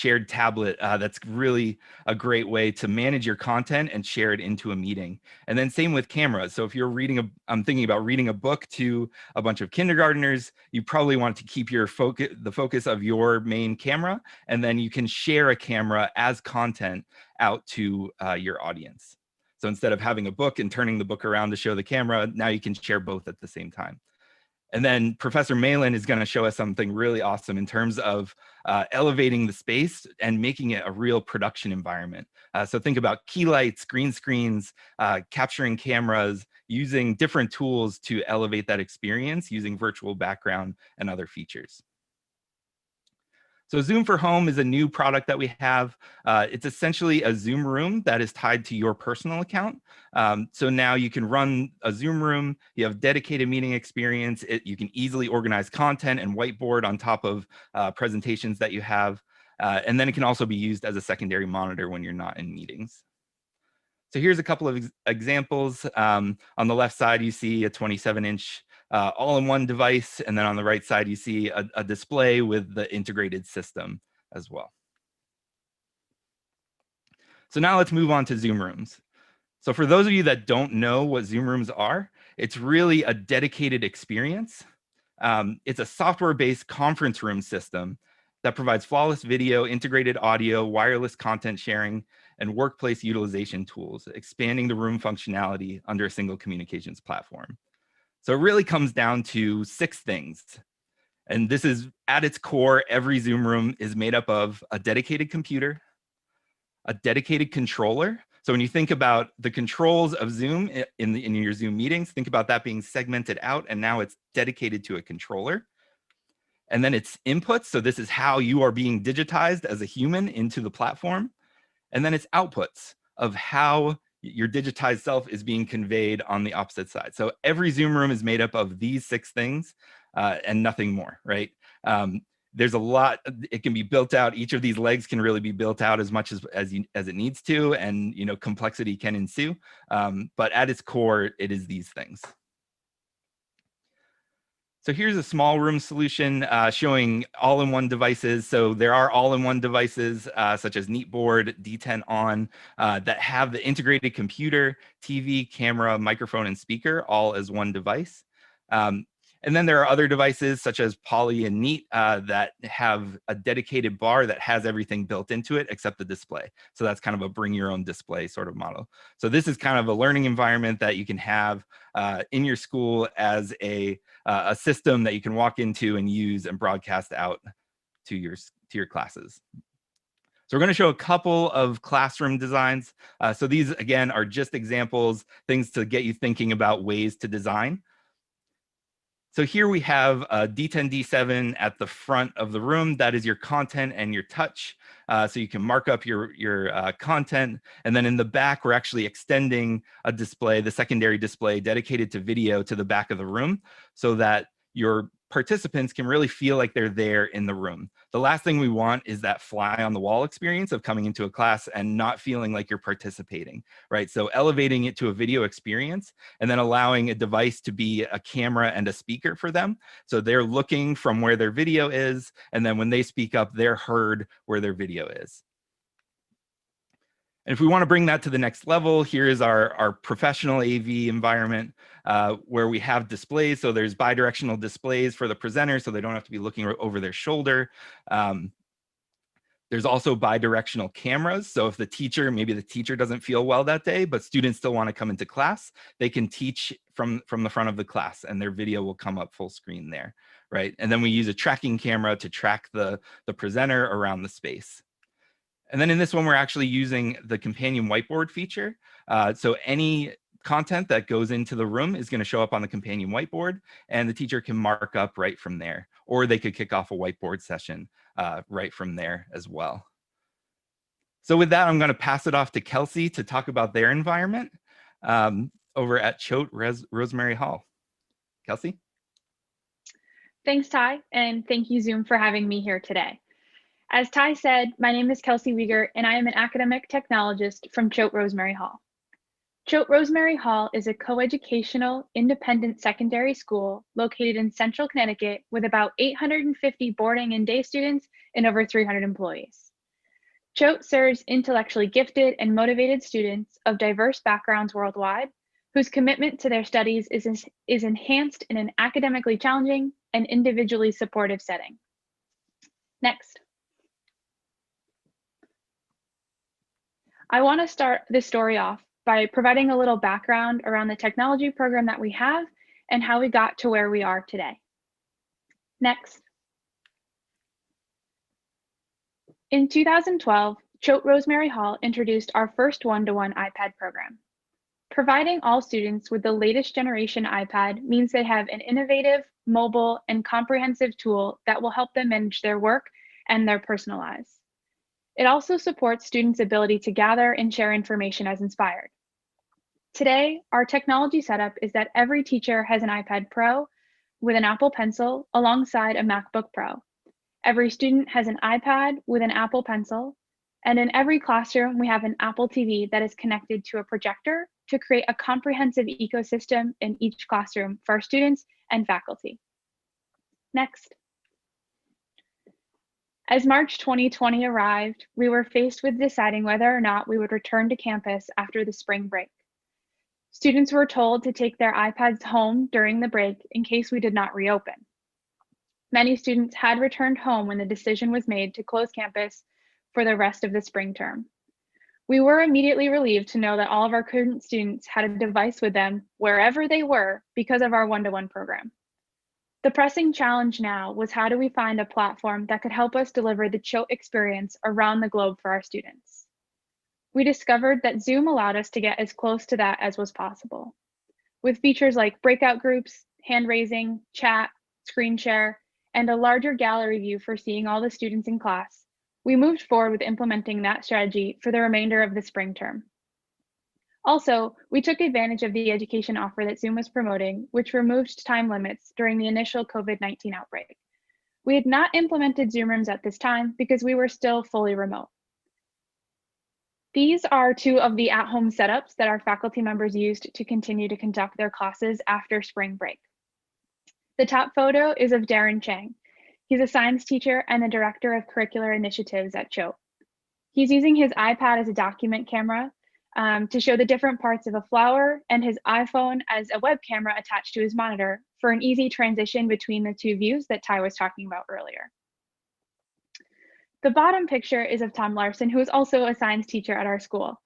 shared tablet. That's really a great way to manage your content and share it into a meeting. And then same with cameras. So if you're reading I'm thinking about reading a book to a bunch of kindergartners, you probably want to keep your the focus of your main camera, and then you can share a camera as content out to your audience. So instead of having a book and turning the book around to show the camera, now you can share both at the same time. And then Professor Malin is going to show us something really awesome in terms of elevating the space and making it a real production environment. So think about key lights, green screens, capturing cameras, using different tools to elevate that experience using virtual background and other features. So Zoom for Home is a new product that we have. It's essentially a Zoom room that is tied to your personal account. So now you can run a Zoom room, you have dedicated meeting experience, you can easily organize content and whiteboard on top of presentations that you have. And then it can also be used as a secondary monitor when you're not in meetings. So here's a couple of examples. On the left side, you see a 27-inch all-in-one device, and then on the right side, you see a display with the integrated system as well. So now let's move on to Zoom Rooms. So for those of you that don't know what Zoom Rooms are, it's really a dedicated experience. It's a software-based conference room system that provides flawless video, integrated audio, wireless content sharing, and workplace utilization tools, expanding the room functionality under a single communications platform. So it really comes down to 6 things. And this is at its core, every Zoom room is made up of a dedicated computer, a dedicated controller. So when you think about the controls of Zoom in your Zoom meetings, think about that being segmented out, and now it's dedicated to a controller. And then it's inputs. So this is how you are being digitized as a human into the platform. And then it's outputs of how your digitized self is being conveyed on the opposite side. So every Zoom room is made up of these 6 things and nothing more, right? There's a lot, it can be built out. Each of these legs can really be built out as much as it needs to, and complexity can ensue. But at its core, it is these things. So here's a small room solution showing all-in-one devices. So there are all-in-one devices such as Neatboard, D10 On that have the integrated computer, TV, camera, microphone, and speaker all as one device. And then there are other devices such as Poly and Neat that have a dedicated bar that has everything built into it except the display. So that's kind of a bring your own display sort of model. So this is kind of a learning environment that you can have in your school as a system that you can walk into and use and broadcast out to your classes. So we're going to show a couple of classroom designs. So these, again, are just examples, things to get you thinking about ways to design. So here we have a D10, D7 at the front of the room. That is your content and your touch. So you can mark up your content. And then in the back, we're actually extending a display, the secondary display dedicated to video, to the back of the room so that your participants can really feel like they're there in the room. The last thing we want is that fly on the wall experience of coming into a class and not feeling like you're participating, right? So elevating it to a video experience and then allowing a device to be a camera and a speaker for them. So they're looking from where their video is, and then when they speak up, they're heard where their video is. And if we want to bring that to the next level, here is our professional AV environment where we have displays. So there's bidirectional displays for the presenter so they don't have to be looking over their shoulder. There's also bidirectional cameras. So if maybe the teacher doesn't feel well that day, but students still want to come into class, they can teach from the front of the class and their video will come up full screen there, right? And then we use a tracking camera to track the presenter around the space. And then in this one, we're actually using the companion whiteboard feature. So any content that goes into the room is going to show up on the companion whiteboard, and the teacher can mark up right from there, or they could kick off a whiteboard session right from there as well. So with that, I'm going to pass it off to Kelsey to talk about their environment over at Choate Rosemary Hall. Kelsey? Thanks, Ty, and thank you, Zoom, for having me here today. As Ty said, my name is Kelsey Wieger, and I am an academic technologist from Choate Rosemary Hall. Choate Rosemary Hall is a coeducational, independent secondary school located in central Connecticut with about 850 boarding and day students and over 300 employees. Choate serves intellectually gifted and motivated students of diverse backgrounds worldwide, whose commitment to their studies is enhanced in an academically challenging and individually supportive setting. Next. I want to start this story off by providing a little background around the technology program that we have and how we got to where we are today. Next. In 2012, Choate Rosemary Hall introduced our first one-to-one iPad program. Providing all students with the latest generation iPad means they have an innovative, mobile, and comprehensive tool that will help them manage their work and their personal lives. It also supports students' ability to gather and share information as inspired. Today, our technology setup is that every teacher has an iPad Pro with an Apple Pencil alongside a MacBook Pro. Every student has an iPad with an Apple Pencil, and in every classroom, we have an Apple TV that is connected to a projector to create a comprehensive ecosystem in each classroom for our students and faculty. Next. As March 2020 arrived, we were faced with deciding whether or not we would return to campus after the spring break. Students were told to take their iPads home during the break in case we did not reopen. Many students had returned home when the decision was made to close campus for the rest of the spring term. We were immediately relieved to know that all of our current students had a device with them wherever they were because of our one-to-one program. The pressing challenge now was, how do we find a platform that could help us deliver the Choate experience around the globe for our students? We discovered that Zoom allowed us to get as close to that as was possible. With features like breakout groups, hand raising, chat, screen share, and a larger gallery view for seeing all the students in class, we moved forward with implementing that strategy for the remainder of the spring term. Also, we took advantage of the education offer that Zoom was promoting, which removed time limits during the initial COVID-19 outbreak. We had not implemented Zoom rooms at this time because we were still fully remote. These are two of the at-home setups that our faculty members used to continue to conduct their classes after spring break. The top photo is of Darren Chang. He's a science teacher and the director of curricular initiatives at Choate. He's using his iPad as a document camera to show the different parts of a flower, and his iPhone as a web camera attached to his monitor for an easy transition between the two views that Ty was talking about earlier. The bottom picture is of Tom Larson, who is also a science teacher at our school.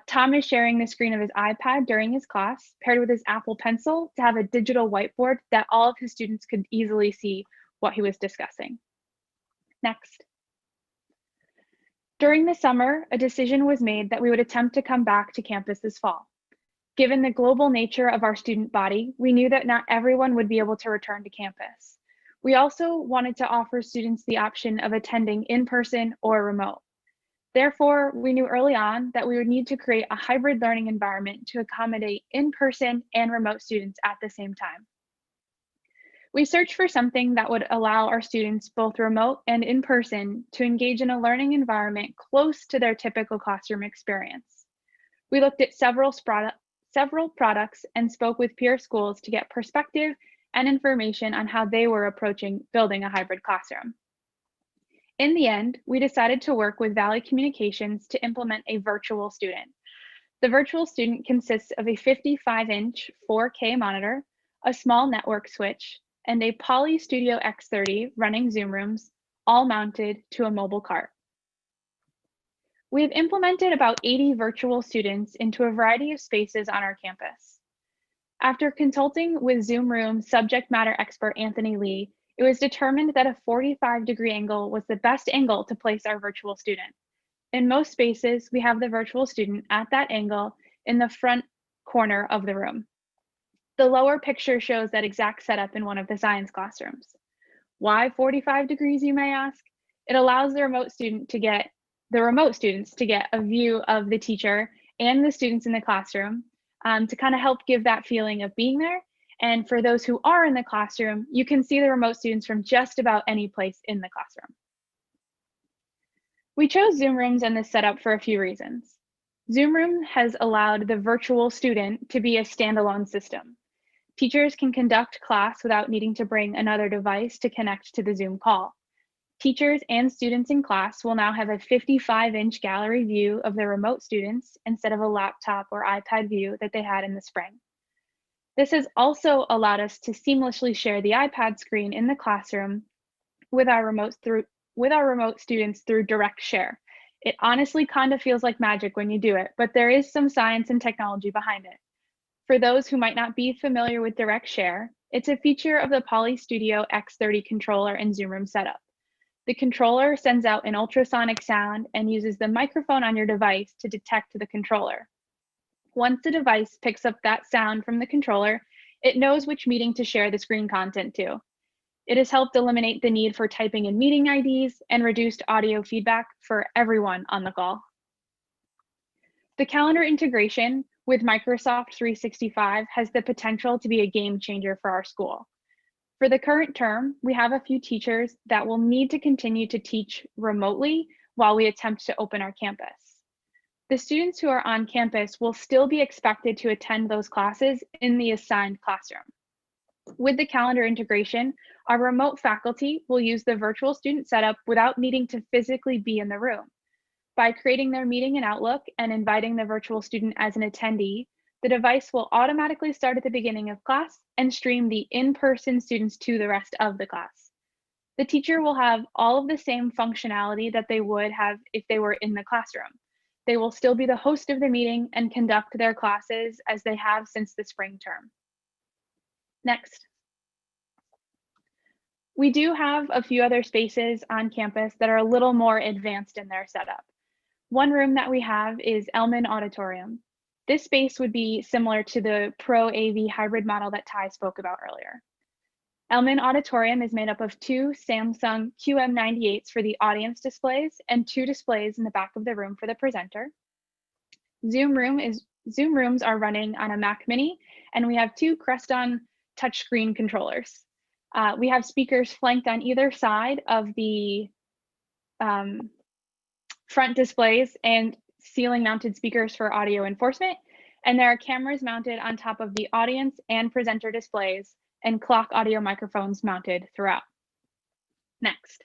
Tom is sharing the screen of his iPad during his class, paired with his Apple Pencil to have a digital whiteboard that all of his students could easily see what he was discussing. Next. During the summer, a decision was made that we would attempt to come back to campus this fall. Given the global nature of our student body, we knew that not everyone would be able to return to campus. We also wanted to offer students the option of attending in person or remote. Therefore, we knew early on that we would need to create a hybrid learning environment to accommodate in-person and remote students at the same time. We searched for something that would allow our students, both remote and in person, to engage in a learning environment close to their typical classroom experience. We looked at several products and spoke with peer schools to get perspective and information on how they were approaching building a hybrid classroom. In the end, we decided to work with Valley Communications to implement a virtual student. The virtual student consists of a 55-inch 4K monitor, a small network switch, and a Poly Studio X30 running Zoom rooms, all mounted to a mobile cart. We have implemented about 80 virtual students into a variety of spaces on our campus. After consulting with Zoom Room subject matter expert Anthony Lee, it was determined that a 45-degree angle was the best angle to place our virtual student. In most spaces, we have the virtual student at that angle in the front corner of the room. The lower picture shows that exact setup in one of the science classrooms. Why 45 degrees, you may ask? It allows the remote students to get a view of the teacher and the students in the classroom to kind of help give that feeling of being there. And for those who are in the classroom, you can see the remote students from just about any place in the classroom. We chose Zoom Rooms and this setup for a few reasons. Zoom Room has allowed the virtual student to be a standalone system. Teachers can conduct class without needing to bring another device to connect to the Zoom call. Teachers and students in class will now have a 55-inch gallery view of their remote students instead of a laptop or iPad view that they had in the spring. This has also allowed us to seamlessly share the iPad screen in the classroom with our remote students through direct share. It honestly kind of feels like magic when you do it, but there is some science and technology behind it. For those who might not be familiar with direct share, it's a feature of the Poly Studio X30 controller and Zoom Room setup. The controller sends out an ultrasonic sound and uses the microphone on your device to detect the controller. Once the device picks up that sound from the controller, it knows which meeting to share the screen content to. It has helped eliminate the need for typing in meeting IDs and reduced audio feedback for everyone on the call. The calendar integration with Microsoft 365 has the potential to be a game changer for our school. For the current term, we have a few teachers that will need to continue to teach remotely while we attempt to open our campus. The students who are on campus will still be expected to attend those classes in the assigned classroom. With the calendar integration, our remote faculty will use the virtual student setup without needing to physically be in the room. By creating their meeting in Outlook and inviting the virtual student as an attendee, the device will automatically start at the beginning of class and stream the in-person students to the rest of the class. The teacher will have all of the same functionality that they would have if they were in the classroom. They will still be the host of the meeting and conduct their classes as they have since the spring term. Next. We do have a few other spaces on campus that are a little more advanced in their setup. One room that we have is Elman Auditorium. This space would be similar to the ProAV hybrid model that Ty spoke about earlier. Elman Auditorium is made up of two Samsung QM98s for the audience displays and two displays in the back of the room for the presenter. Zoom rooms are running on a Mac Mini, and we have two Creston touchscreen controllers. We have speakers flanked on either side of the front displays and ceiling mounted speakers for audio enforcement. And there are cameras mounted on top of the audience and presenter displays and clock audio microphones mounted throughout. Next.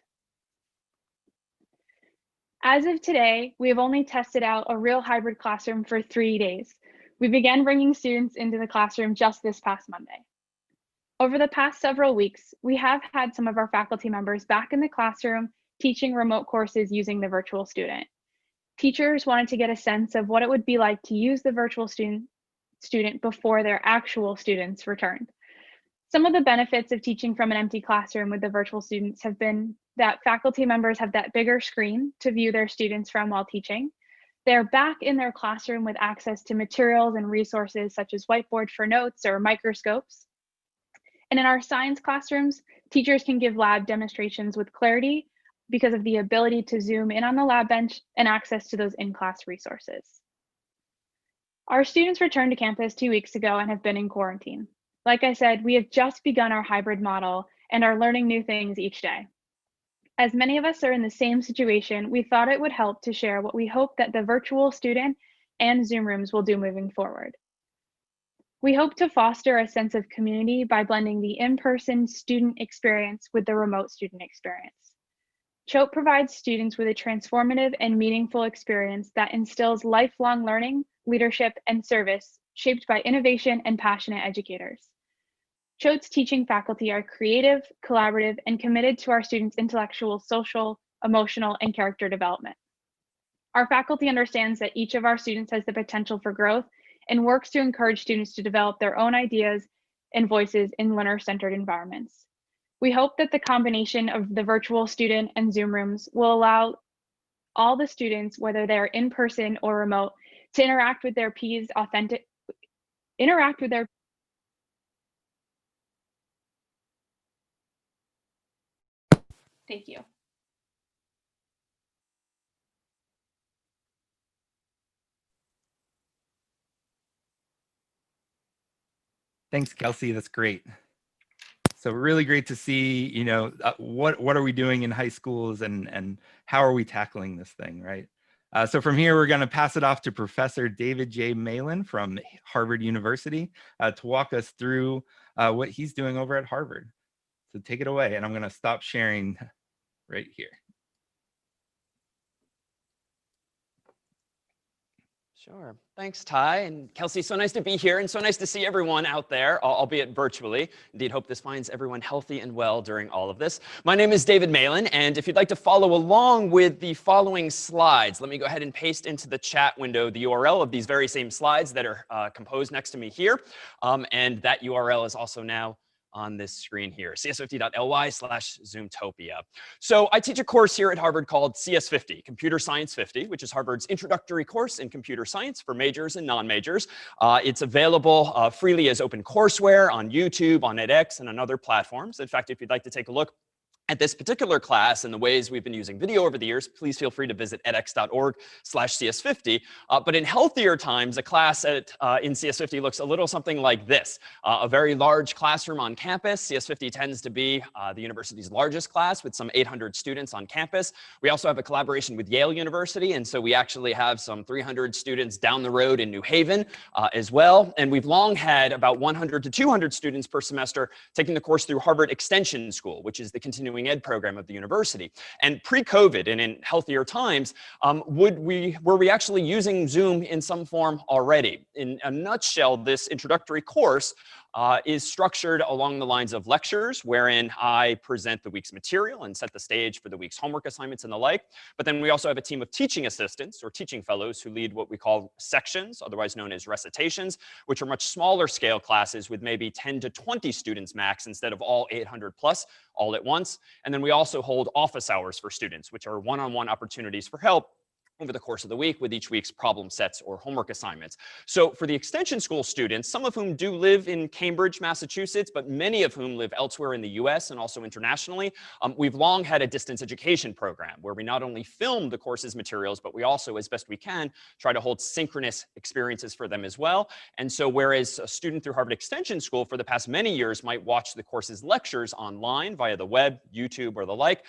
As of today, we have only tested out a real hybrid classroom for 3 days. We began bringing students into the classroom just this past Monday. Over the past several weeks, we have had some of our faculty members back in the classroom teaching remote courses using the virtual student. Teachers wanted to get a sense of what it would be like to use the virtual student before their actual students returned. Some of the benefits of teaching from an empty classroom with the virtual students have been that faculty members have that bigger screen to view their students from while teaching. They're back in their classroom with access to materials and resources such as whiteboard for notes or microscopes. And in our science classrooms, teachers can give lab demonstrations with clarity because of the ability to zoom in on the lab bench and access to those in-class resources. Our students returned to campus 2 weeks ago and have been in quarantine. Like I said, we have just begun our hybrid model and are learning new things each day. As many of us are in the same situation, we thought it would help to share what we hope that the virtual student and Zoom rooms will do moving forward. We hope to foster a sense of community by blending the in-person student experience with the remote student experience. Choate provides students with a transformative and meaningful experience that instills lifelong learning, leadership, and service shaped by innovation and passionate educators. Choate's teaching faculty are creative, collaborative, and committed to our students' intellectual, social, emotional, and character development. Our faculty understands that each of our students has the potential for growth and works to encourage students to develop their own ideas and voices in learner-centered environments. We hope that the combination of the virtual student and Zoom rooms will allow all the students, whether they're in person or remote, to interact with their peers Thank you. Thanks, Kelsey. That's great. So really great to see, you know, what are we doing in high schools and how are we tackling this thing, right? So from here, we're going to pass it off to Professor David J. Malin from Harvard University to walk us through what he's doing over at Harvard. So take it away, and I'm going to stop sharing right here. Sure. Thanks, Ty. And Kelsey, so nice to be here and so nice to see everyone out there, albeit virtually. Indeed, hope this finds everyone healthy and well during all of this. My name is David Malin, and if you'd like to follow along with the following slides, let me go ahead and paste into the chat window the URL of these very same slides that are composed next to me here. And that URL is also now on this screen here, cs50.ly/Zoomtopia. So I teach a course here at Harvard called CS50, Computer Science 50, which is Harvard's introductory course in computer science for majors and non-majors. It's available freely as open courseware on YouTube, on edX, and on other platforms. In fact, if you'd like to take a look at this particular class and the ways we've been using video over the years, please feel free to visit edx.org/cs50. But in healthier times, a class in CS50 looks a little something like this. A very large classroom on campus. CS50 tends to be the university's largest class with some 800 students on campus. We also have a collaboration with Yale University, and so we actually have some 300 students down the road in New Haven as well. And we've long had about 100 to 200 students per semester taking the course through Harvard Extension School, which is the continuing ed program of the university. And pre-COVID and in healthier times, were we actually using Zoom in some form already? In a nutshell, this introductory course is structured along the lines of lectures, wherein I present the week's material and set the stage for the week's homework assignments and the like. But then we also have a team of teaching assistants or teaching fellows who lead what we call sections, otherwise known as recitations, which are much smaller scale classes with maybe 10 to 20 students max instead of all 800 plus all at once. And then we also hold office hours for students, which are one-on-one opportunities for help over the course of the week with each week's problem sets or homework assignments. So for the extension school students, some of whom do live in Cambridge, Massachusetts, but many of whom live elsewhere in the US and also internationally, we've long had a distance education program where we not only film the course's materials, but we also, as best we can, try to hold synchronous experiences for them as well. And so whereas a student through Harvard Extension School for the past many years might watch the course's lectures online via the web, YouTube, or the like,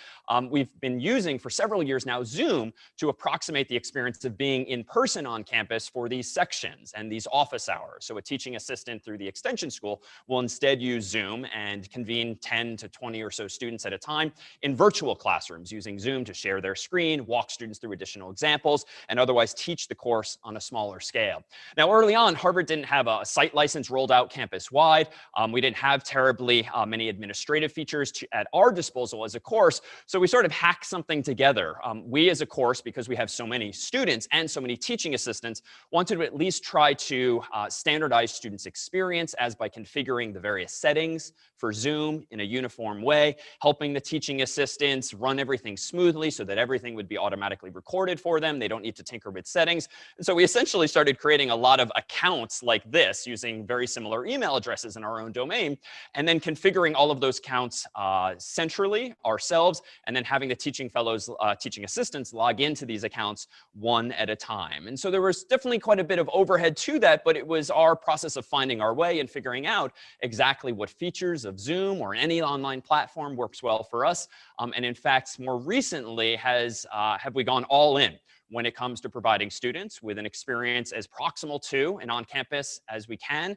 we've been using for several years now Zoom to approximate the experience of being in person on campus for these sections and these office hours. So a teaching assistant through the extension school will instead use Zoom and convene 10 to 20 or so students at a time in virtual classrooms using Zoom to share their screen, walk students through additional examples, and otherwise teach the course on a smaller scale. Now, early on, Harvard didn't have a site license rolled out campus-wide. We didn't have terribly many administrative features at our disposal as a course, so we sort of hacked something together. We as a course, because we have so many students and so many teaching assistants, wanted to at least try to standardize students' experience as by configuring the various settings for Zoom in a uniform way, helping the teaching assistants run everything smoothly so that everything would be automatically recorded for them. They don't need to tinker with settings. And so we essentially started creating a lot of accounts like this using very similar email addresses in our own domain, and then configuring all of those accounts centrally ourselves, and then having the teaching fellows, teaching assistants log into these accounts one at a time. And so there was definitely quite a bit of overhead to that, but it was our process of finding our way and figuring out exactly what features of Zoom or any online platform works well for us. And in fact, more recently have we gone all in when it comes to providing students with an experience as proximal to and on campus as we can,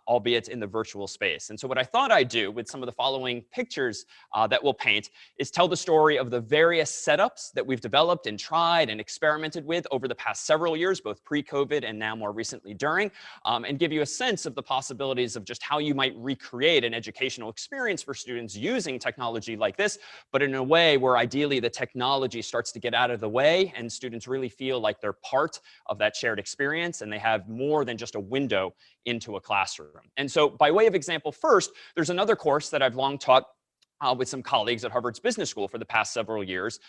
albeit in the virtual space. And so what I thought I'd do with some of the following pictures that we'll paint is tell the story of the various setups that we've developed and tried and experimented with over the past several years, both pre-COVID and now more recently during, and give you a sense of the possibilities of just how you might recreate an educational experience for students using technology like this, but in a way where ideally the technology starts to get out of the way and students really feel like they're part of that shared experience and they have more than just a window into a classroom. And so by way of example first, there's another course that I've long taught with some colleagues at Harvard's Business School for the past several years,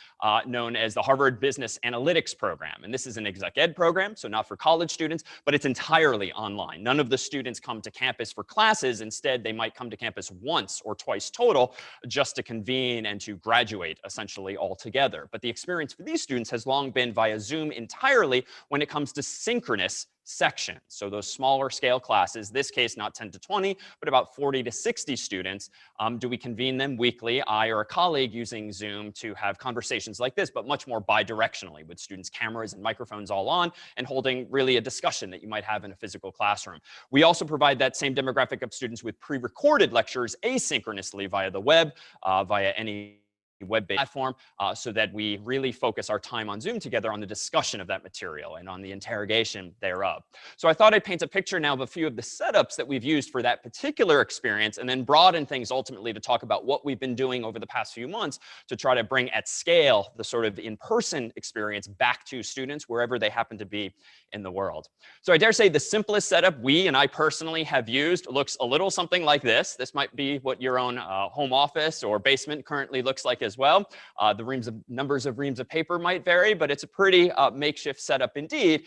known as the Harvard Business Analytics Program. And this is an exec ed program, so not for college students, but it's entirely online. None of the students come to campus for classes. Instead, they might come to campus once or twice total just to convene and to graduate essentially altogether. But the experience for these students has long been via Zoom entirely when it comes to synchronous sections. So those smaller scale classes, this case not 10 to 20, but about 40 to 60 students. Do we convene them weekly, I or a colleague using Zoom to have conversations like this, but much more bi-directionally with students' cameras and microphones all on and holding really a discussion that you might have in a physical classroom. We also provide that same demographic of students with pre-recorded lectures asynchronously via the web, via any web-based platform so that we really focus our time on Zoom together on the discussion of that material and on the interrogation thereof. So I thought I'd paint a picture now of a few of the setups that we've used for that particular experience, and then broaden things ultimately to talk about what we've been doing over the past few months to try to bring at scale the sort of in-person experience back to students wherever they happen to be in the world. So I dare say the simplest setup we and I personally have used looks a little something like this. This might be what your own home office or basement currently looks like as well. The numbers of reams of paper might vary, but it's a pretty makeshift setup indeed,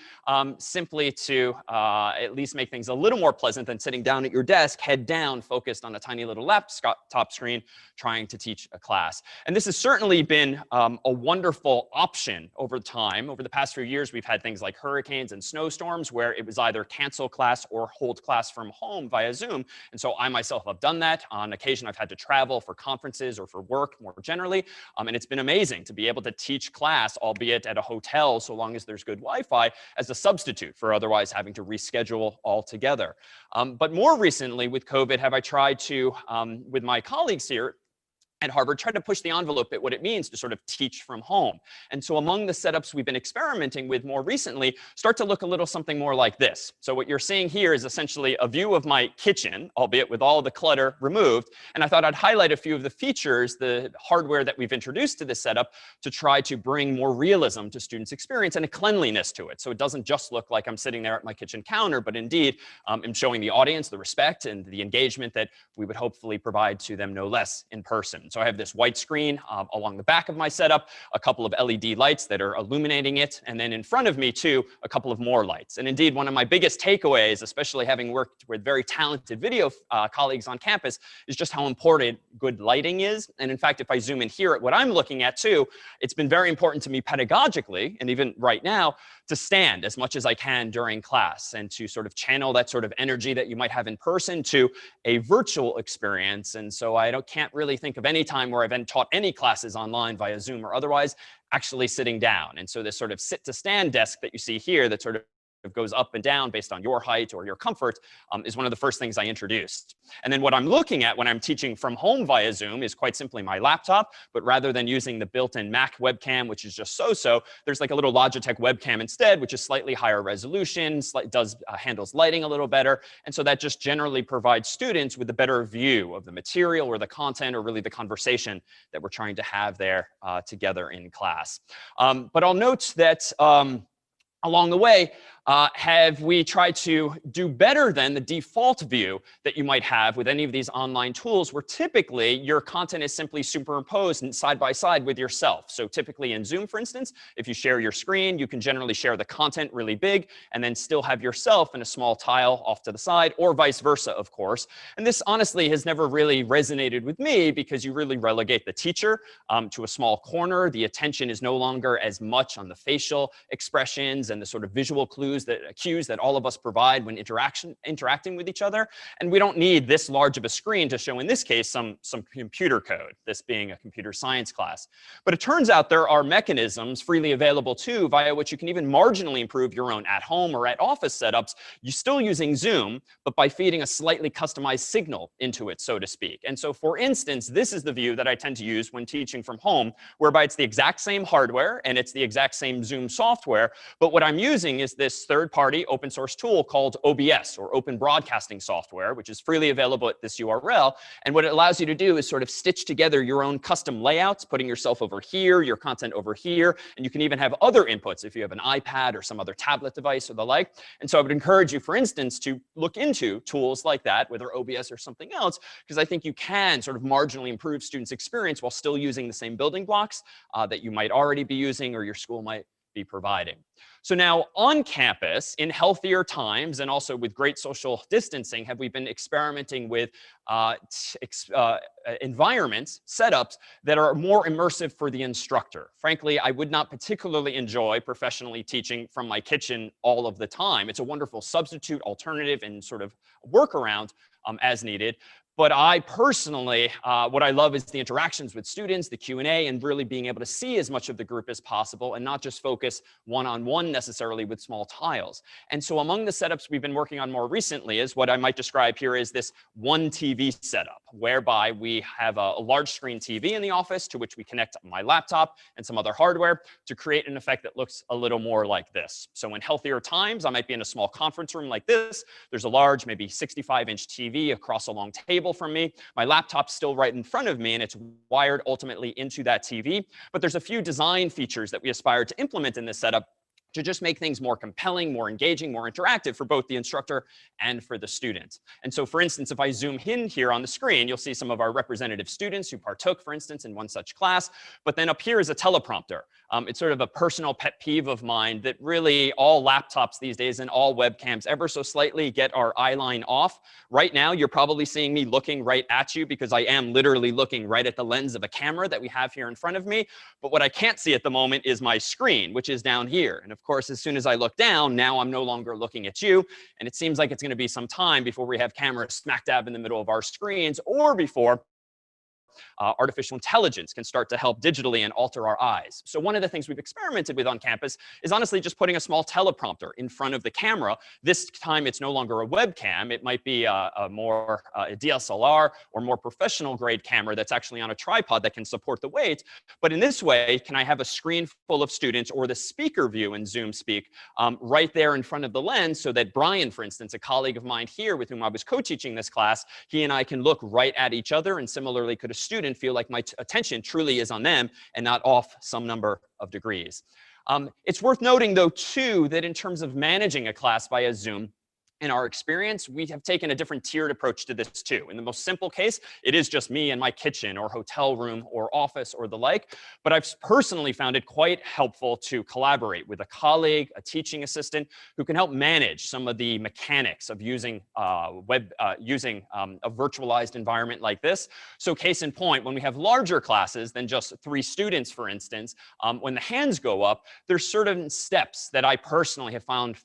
simply to at least make things a little more pleasant than sitting down at your desk, head down, focused on a tiny little laptop screen, trying to teach a class. And this has certainly been a wonderful option over time. Over the past few years, we've had things like hurricanes and snowstorms where it was either cancel class or hold class from home via Zoom. And so I myself have done that. On occasion, I've had to travel for conferences or for work more generally. And it's been amazing to be able to teach class, albeit at a hotel, so long as there's good Wi-Fi, as a substitute for otherwise having to reschedule altogether. But more recently with COVID, have I tried to, with my colleagues here at Harvard, try to push the envelope at what it means to sort of teach from home. And so among the setups we've been experimenting with more recently start to look a little something more like this. So what you're seeing here is essentially a view of my kitchen, albeit with all the clutter removed. And I thought I'd highlight a few of the features, the hardware that we've introduced to this setup to try to bring more realism to students' experience and a cleanliness to it. So it doesn't just look like I'm sitting there at my kitchen counter, but indeed I'm showing the audience the respect and the engagement that we would hopefully provide to them no less in person. So I have this white screen along the back of my setup, a couple of LED lights that are illuminating it, and then in front of me, too, a couple of more lights. And indeed, one of my biggest takeaways, especially having worked with very talented video colleagues on campus, is just how important good lighting is. And in fact, if I zoom in here at what I'm looking at, too, it's been very important to me pedagogically, and even right now, to stand as much as I can during class and to sort of channel that sort of energy that you might have in person to a virtual experience. And so I can't really think of any time where I've been taught any classes online via Zoom or otherwise actually sitting down. And so this sort of sit to stand desk that you see here that sort of goes up and down based on your height or your comfort is one of the first things I introduced. And then what I'm looking at when I'm teaching from home via Zoom is quite simply my laptop, but rather than using the built-in Mac webcam, which is just so-so, there's like a little Logitech webcam instead, which is slightly higher resolution, handles lighting a little better. And so that just generally provides students with a better view of the material or the content or really the conversation that we're trying to have there together in class. But I'll note that along the way, have we tried to do better than the default view that you might have with any of these online tools where typically your content is simply superimposed and side by side with yourself. So typically in Zoom, for instance, if you share your screen, you can generally share the content really big and then still have yourself in a small tile off to the side, or vice versa, of course. And this honestly has never really resonated with me because you really relegate the teacher to a small corner. The attention is no longer as much on the facial expressions and the sort of visual cues that all of us provide when interacting with each other. And we don't need this large of a screen to show, in this case, some computer code, this being a computer science class. But it turns out there are mechanisms freely available too via which you can even marginally improve your own at-home or at-office setups. You're still using Zoom, but by feeding a slightly customized signal into it, so to speak. And so, for instance, this is the view that I tend to use when teaching from home, whereby it's the exact same hardware and it's the exact same Zoom software. But what I'm using is this third-party open source tool called OBS, or Open Broadcasting Software, which is freely available at this URL. And what it allows you to do is sort of stitch together your own custom layouts, putting yourself over here, your content over here. And you can even have other inputs if you have an iPad or some other tablet device or the like. And so I would encourage you, for instance, to look into tools like that, whether OBS or something else, because I think you can sort of marginally improve students' experience while still using the same building blocks that you might already be using or your school might be providing. So now on campus, in healthier times and also with great social distancing, have we been experimenting with environments, setups that are more immersive for the instructor. Frankly, I would not particularly enjoy professionally teaching from my kitchen all of the time. It's a wonderful substitute, alternative, and sort of workaround as needed. But I personally, what I love is the interactions with students, the Q&A, and really being able to see as much of the group as possible and not just focus one-on-one necessarily with small tiles. And so among the setups we've been working on more recently is what I might describe here as this one TV setup, whereby we have a large screen TV in the office to which we connect my laptop and some other hardware to create an effect that looks a little more like this. So in healthier times, I might be in a small conference room like this. There's a large, maybe 65-inch TV across a long table from me. My laptop's still right in front of me, and it's wired ultimately into that TV. But there's a few design features that we aspire to implement in this setup to just make things more compelling, more engaging, more interactive for both the instructor and for the student. And so, for instance, if I zoom in here on the screen, you'll see some of our representative students who partook, for instance, in one such class. But then up here is a teleprompter. It's sort of a personal pet peeve of mine that really all laptops these days and all webcams ever so slightly get our eye line off. Right now, you're probably seeing me looking right at you because I am literally looking right at the lens of a camera that we have here in front of me. But what I can't see at the moment is my screen, which is down here. And of course, as soon as I look down, now I'm no longer looking at you. And it seems like it's going to be some time before we have cameras smack dab in the middle of our screens, or before artificial intelligence can start to help digitally and alter our eyes. So one of the things we've experimented with on campus is honestly just putting a small teleprompter in front of the camera. This time it's no longer a webcam. It might be a DSLR or more professional grade camera that's actually on a tripod that can support the weight. But in this way, can I have a screen full of students or the speaker view in Zoom Speak right there in front of the lens so that Brian, for instance, a colleague of mine here with whom I was co-teaching this class, he and I can look right at each other, and similarly could a student feel like my attention truly is on them and not off some number of degrees. It's worth noting, though, too, that in terms of managing a class via Zoom, in our experience, we have taken a different tiered approach to this too. In the most simple case, it is just me in my kitchen or hotel room or office or the like. But I've personally found it quite helpful to collaborate with a colleague, a teaching assistant, who can help manage some of the mechanics of using a virtualized environment like this. So case in point, when we have larger classes than just 3 students, for instance, when the hands go up, there's certain steps that I personally have found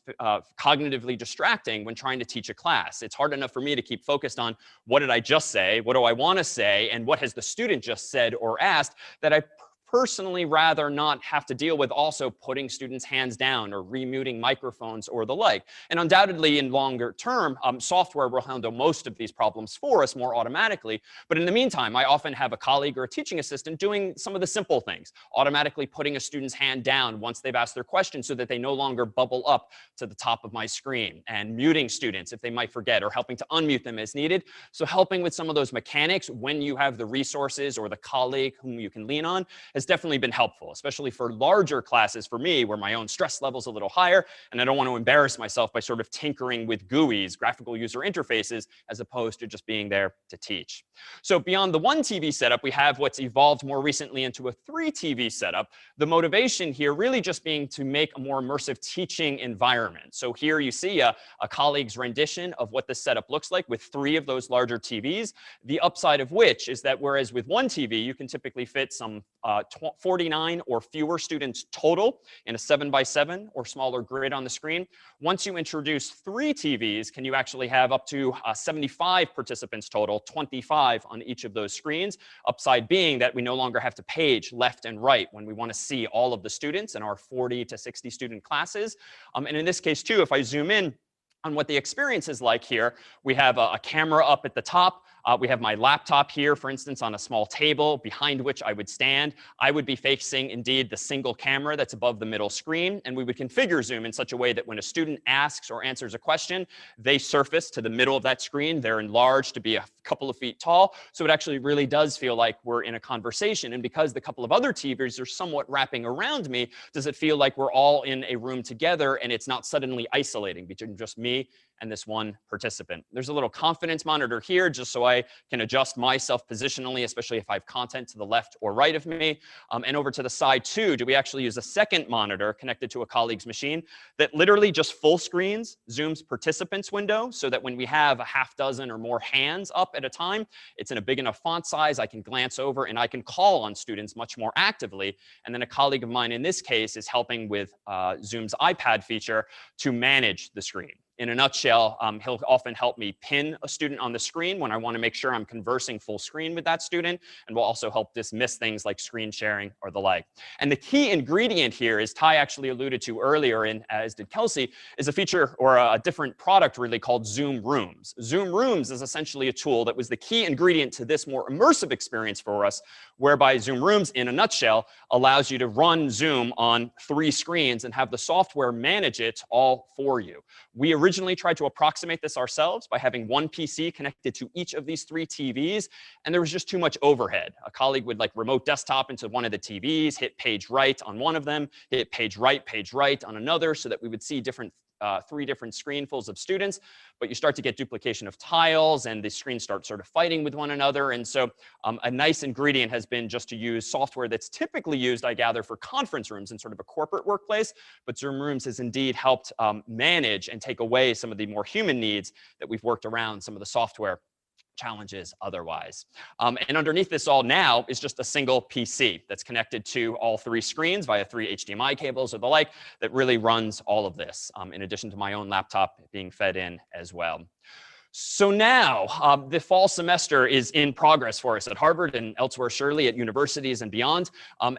cognitively distracting when trying to teach a class. It's hard enough for me to keep focused on what did I just say, what do I want to say, and what has the student just said or asked, that I personally rather not have to deal with also putting students' hands down or remuting microphones or the like. And undoubtedly, in longer term, software will handle most of these problems for us more automatically. But in the meantime, I often have a colleague or a teaching assistant doing some of the simple things, automatically putting a student's hand down once they've asked their question so that they no longer bubble up to the top of my screen, and muting students if they might forget, or helping to unmute them as needed. So helping with some of those mechanics when you have the resources or the colleague whom you can lean on has definitely been helpful, especially for larger classes for me where my own stress level is a little higher and I don't want to embarrass myself by sort of tinkering with GUIs, graphical user interfaces, as opposed to just being there to teach. So beyond the 1 TV setup, we have what's evolved more recently into a 3 TV setup. The motivation here really just being to make a more immersive teaching environment. So here you see a colleague's rendition of what this setup looks like with 3 of those larger TVs. The upside of which is that whereas with 1 TV, you can typically fit some 49 or fewer students total in a 7x7 or smaller grid on the screen. Once you introduce 3 TVs, can you actually have up to 75 participants total, 25 on each of those screens. Upside being that we no longer have to page left and right when we want to see all of the students in our 40 to 60 student classes. And in this case, too, if I zoom in on what the experience is like here, we have a camera up at the top. We have my laptop here, for instance, on a small table behind which I would stand. I would be facing, indeed, the single camera that's above the middle screen. And we would configure Zoom in such a way that when a student asks or answers a question, they surface to the middle of that screen. They're enlarged to be a couple of feet tall. So it actually really does feel like we're in a conversation. And because the couple of other TVs are somewhat wrapping around me, does it feel like we're all in a room together and it's not suddenly isolating between just me and this one participant. There's a little confidence monitor here just so I can adjust myself positionally, especially if I have content to the left or right of me. And over to the side too, do we actually use a second monitor connected to a colleague's machine that literally just full screens Zoom's participants window so that when we have a half dozen or more hands up at a time, it's in a big enough font size I can glance over and I can call on students much more actively. And then a colleague of mine in this case is helping with Zoom's iPad feature to manage the screen. In a nutshell, nutshell, he'll often help me pin a student on the screen when I want to make sure I'm conversing full screen with that student, and will also help dismiss things like screen sharing or the like. And the key ingredient here, as Ty actually alluded to earlier, and as did Kelsey, is a feature or a different product really called Zoom Rooms. Zoom Rooms is essentially a tool that was the key ingredient to this more immersive experience for us, whereby Zoom Rooms, in a nutshell, allows you to run Zoom on 3 screens and have the software manage it all for you. We originally tried to approximate this ourselves by having one PC connected to each of these 3 TVs, and there was just too much overhead. A colleague would like remote desktop into one of the TVs, hit page right on one of them, hit page right on another, so that we would see 3 different screenfuls of students. But you start to get duplication of tiles, and the screens start sort of fighting with one another. And so a nice ingredient has been just to use software that's typically used, I gather, for conference rooms in sort of a corporate workplace. But Zoom Rooms has indeed helped manage and take away some of the more human needs that we've worked around some of the software challenges otherwise. And underneath this all now is just a single PC that's connected to all 3 screens via 3 HDMI cables or the like, that really runs all of this, in addition to my own laptop being fed in as well. So now the fall semester is in progress for us at Harvard and elsewhere, surely at universities and beyond.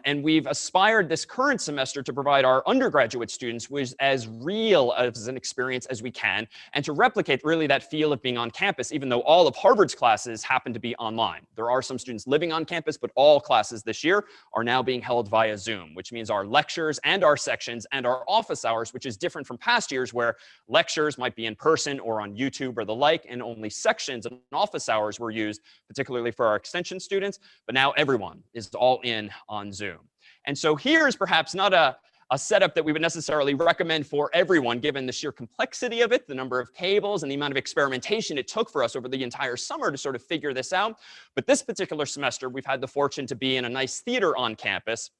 And we've aspired this current semester to provide our undergraduate students with as real as an experience as we can, and to replicate really that feel of being on campus, even though all of Harvard's classes happen to be online. There are some students living on campus, but all classes this year are now being held via Zoom, which means our lectures and our sections and our office hours, which is different from past years where lectures might be in person or on YouTube or the like, and only sections and office hours were used, particularly for our extension students. But now everyone is all in on Zoom. And so here's perhaps not a setup that we would necessarily recommend for everyone, given the sheer complexity of it, the number of cables, and the amount of experimentation it took for us over the entire summer to sort of figure this out. But this particular semester, we've had the fortune to be in a nice theater on campus,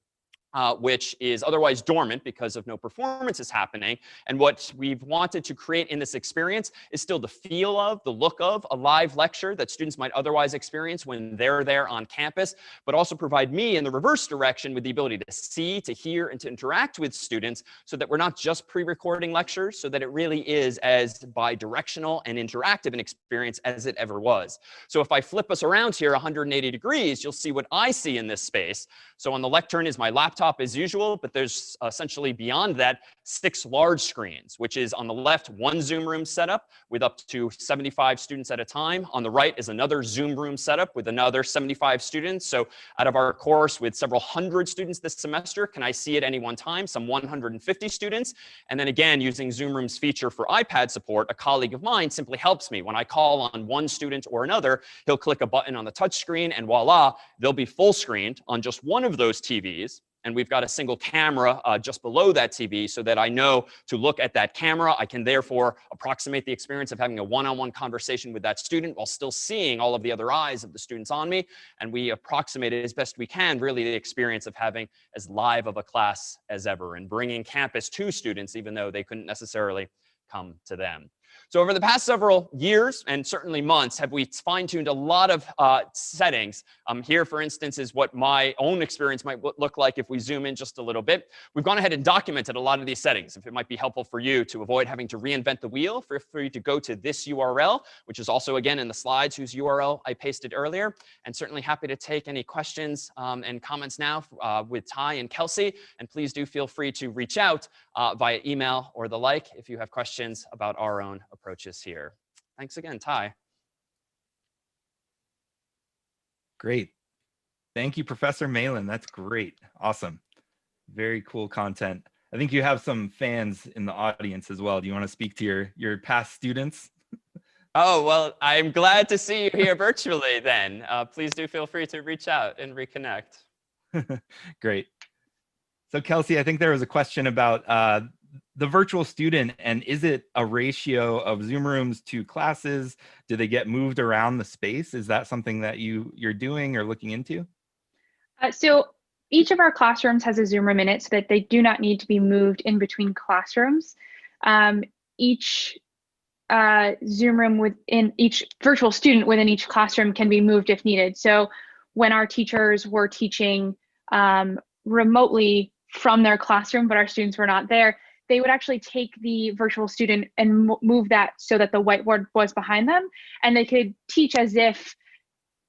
which is otherwise dormant because of no performances happening. And what we've wanted to create in this experience is still the feel of, the look of a live lecture that students might otherwise experience when they're there on campus, but also provide me in the reverse direction with the ability to see, to hear, and to interact with students, so that we're not just pre-recording lectures, so that it really is as bi-directional and interactive an experience as it ever was. So if I flip us around here 180 degrees, you'll see what I see in this space. So on the lectern is my laptop as usual, but there's essentially beyond that 6 large screens, which is on the left, 1 Zoom room setup with up to 75 students at a time. On the right is another Zoom room setup with another 75 students. So out of our course with several hundred students this semester, can I see at any one time some 150 students? And then again, using Zoom Room's feature for iPad support, a colleague of mine simply helps me. When I call on one student or another, he'll click a button on the touch screen, and voila, they'll be full screened on just one of those TVs. And we've got a single camera just below that TV, so that I know to look at that camera. I can therefore approximate the experience of having a one-on-one conversation with that student while still seeing all of the other eyes of the students on me. And we approximate it as best we can, really, the experience of having as live of a class as ever, and bringing campus to students, even though they couldn't necessarily come to them. So over the past several years, and certainly months, have we fine-tuned a lot of settings. Here, for instance, is what my own experience might look like if we zoom in just a little bit. We've gone ahead and documented a lot of these settings. If it might be helpful for you to avoid having to reinvent the wheel, feel free to go to this URL, which is also, again, in the slides, whose URL I pasted earlier. And certainly happy to take any questions and comments now with Ty and Kelsey. And please do feel free to reach out via email or the like if you have questions about our own approaches here. Thanks again, Ty. Great. Thank you, Professor Malin. That's great. Awesome. Very cool content. I think you have some fans in the audience as well. Do you want to speak to your past students? Oh, well, I'm glad to see you here virtually then. Please do feel free to reach out and reconnect. Great. So Kelsey, I think there was a question about the virtual student, and is it a ratio of Zoom rooms to classes? Do they get moved around the space? Is that something that you're doing or looking into? So each of our classrooms has a Zoom room in it, so that they do not need to be moved in between classrooms. Each Zoom room within each virtual student within each classroom can be moved if needed. So when our teachers were teaching remotely from their classroom, but our students were not there, they would actually take the virtual student and move that so that the whiteboard was behind them, and they could teach as if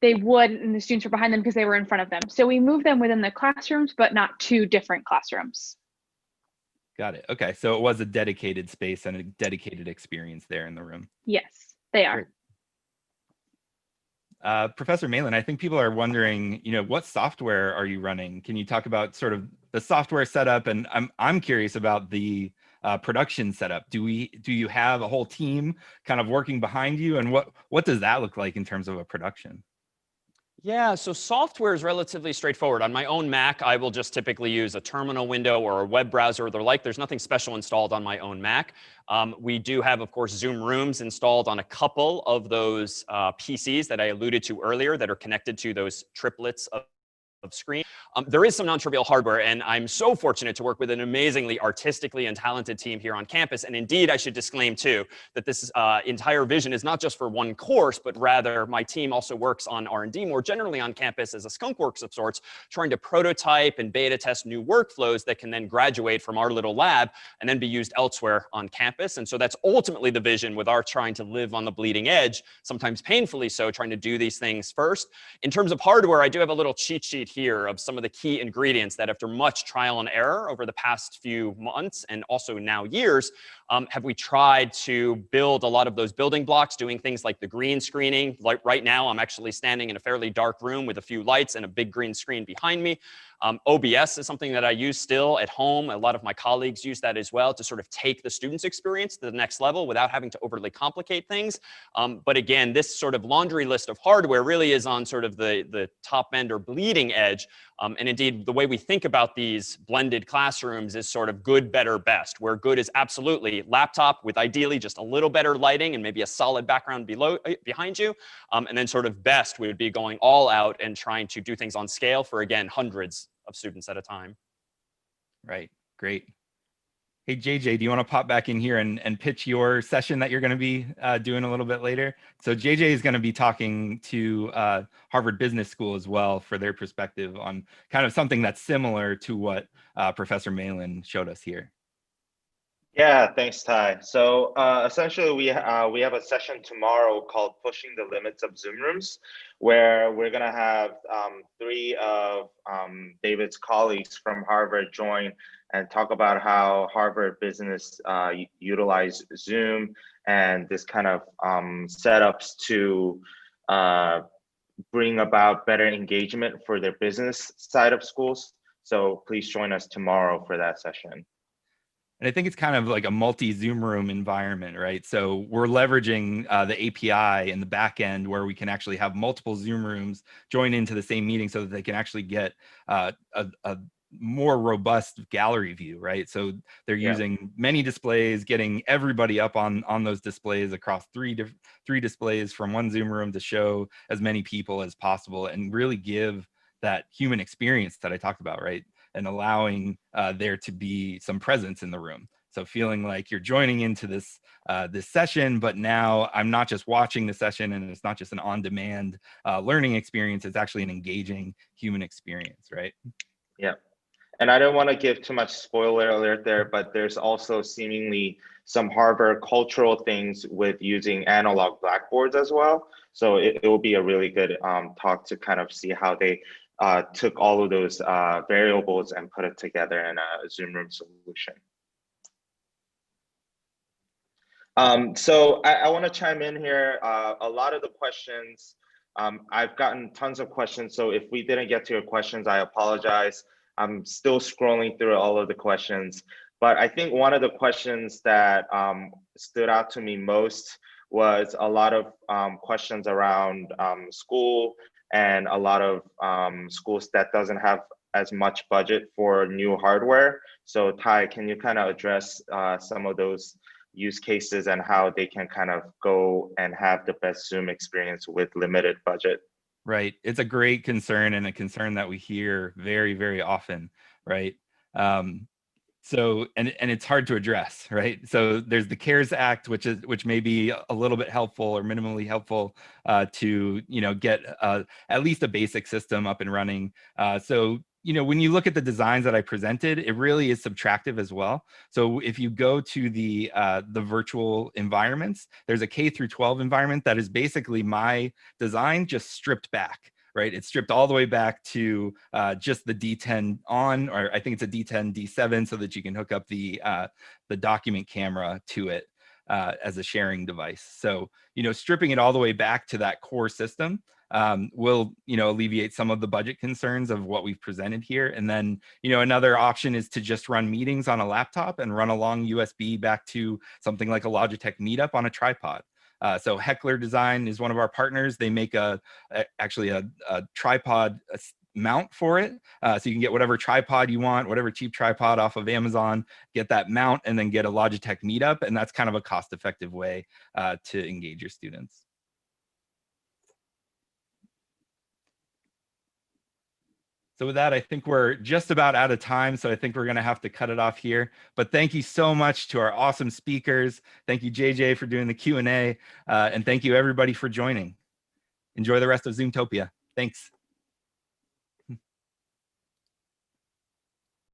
they would, and the students were behind them because they were in front of them. So we moved them within the classrooms, but not two different classrooms. Got it. Okay, so it was a dedicated space and a dedicated experience there in the room. Yes, they are. Professor Malin, I think people are wondering, what software are you running? Can you talk about sort of the software setup? And I'm curious about the production setup. Do you have a whole team kind of working behind you? And what does that look like in terms of a production? Yeah, so software is relatively straightforward. On my own Mac, I will just typically use a terminal window or a web browser or the like. There's nothing special installed on my own Mac. We do have, of course, Zoom Rooms installed on a couple of those PCs that I alluded to earlier that are connected to those triplets of screen. There is some non-trivial hardware, and I'm so fortunate to work with an amazingly artistically and talented team here on campus. And indeed, I should disclaim, too, that this entire vision is not just for one course, but rather my team also works on R&D more generally on campus as a skunkworks of sorts, trying to prototype and beta test new workflows that can then graduate from our little lab and then be used elsewhere on campus. And so that's ultimately the vision with our trying to live on the bleeding edge, sometimes painfully so, trying to do these things first. In terms of hardware, I do have a little cheat sheet here of some of the key ingredients that after much trial and error over the past few months and also now years, have we tried to build a lot of those building blocks, doing things like the green screening. Like right now, I'm actually standing in a fairly dark room with a few lights and a big green screen behind me. OBS is something that I use still at home. A lot of my colleagues use that as well to sort of take the student's experience to the next level without having to overly complicate things. But again, this sort of laundry list of hardware really is on sort of the top end or bleeding edge. And indeed, the way we think about these blended classrooms is sort of good, better, best, where good is absolutely laptop with ideally just a little better lighting and maybe a solid background behind you. And then sort of best would be going all out and trying to do things on scale for, again, hundreds of students at a time. Right. Great. Hey, JJ, do you want to pop back in here and pitch your session that you're going to be doing a little bit later? So JJ is going to be talking to Harvard Business School as well for their perspective on kind of something that's similar to what Professor Malin showed us here. Yeah, thanks, Ty. So essentially, we have a session tomorrow called Pushing the Limits of Zoom Rooms, where we're going to have three of David's colleagues from Harvard join and talk about how Harvard Business utilize Zoom and this kind of setups to bring about better engagement for their business side of schools. So please join us tomorrow for that session. And I think it's kind of like a multi-Zoom room environment, right? So we're leveraging the API in the back end where we can actually have multiple Zoom rooms join into the same meeting so that they can actually get a more robust gallery view, right? So they're using many displays, getting everybody up on those displays across three displays from one Zoom room to show as many people as possible and really give that human experience that I talked about, right? And allowing there to be some presence in the room. So feeling like you're joining into this this session, but now I'm not just watching the session and it's not just an on-demand learning experience, it's actually an engaging human experience, right? Yeah. And I don't want to give too much spoiler alert there, but there's also seemingly some Harvard cultural things with using analog blackboards as well. So it will be a really good talk to kind of see how they took all of those variables and put it together in a Zoom room solution. So I want to chime in here. A lot of the questions, I've gotten tons of questions. So if we didn't get to your questions, I apologize. I'm still scrolling through all of the questions. But I think one of the questions that stood out to me most was a lot of questions around school and a lot of schools that doesn't have as much budget for new hardware. So Ty, can you kind of address some of those use cases and how they can kind of go and have the best Zoom experience with limited budget? Right. It's a great concern and a concern that we hear very, very often, right? So, and it's hard to address, right? So there's the CARES Act, which may be a little bit helpful or minimally helpful to, get at least a basic system up and running. So when you look at the designs that I presented, it really is subtractive as well. So if you go to the virtual environments, there's a K through 12 environment that is basically my design just stripped back, right? It's stripped all the way back to just the D10 on, or I think it's a D10, D7, so that you can hook up the document camera to it as a sharing device. So, stripping it all the way back to that core system will alleviate some of the budget concerns of what we've presented here. And then another option is to just run meetings on a laptop and run a long USB back to something like a Logitech Meetup on a tripod. So Heckler Design is one of our partners. They make actually a tripod mount for it, so you can get whatever tripod you want, whatever cheap tripod off of Amazon, get that mount, and then get a Logitech Meetup, and that's kind of a cost-effective way to engage your students. So with that, I think we're just about out of time, so I think we're going to have to cut it off here. But thank you so much to our awesome speakers. Thank you, JJ, for doing the Q&A, and thank you, everybody, for joining. Enjoy the rest of Zoomtopia. Thanks.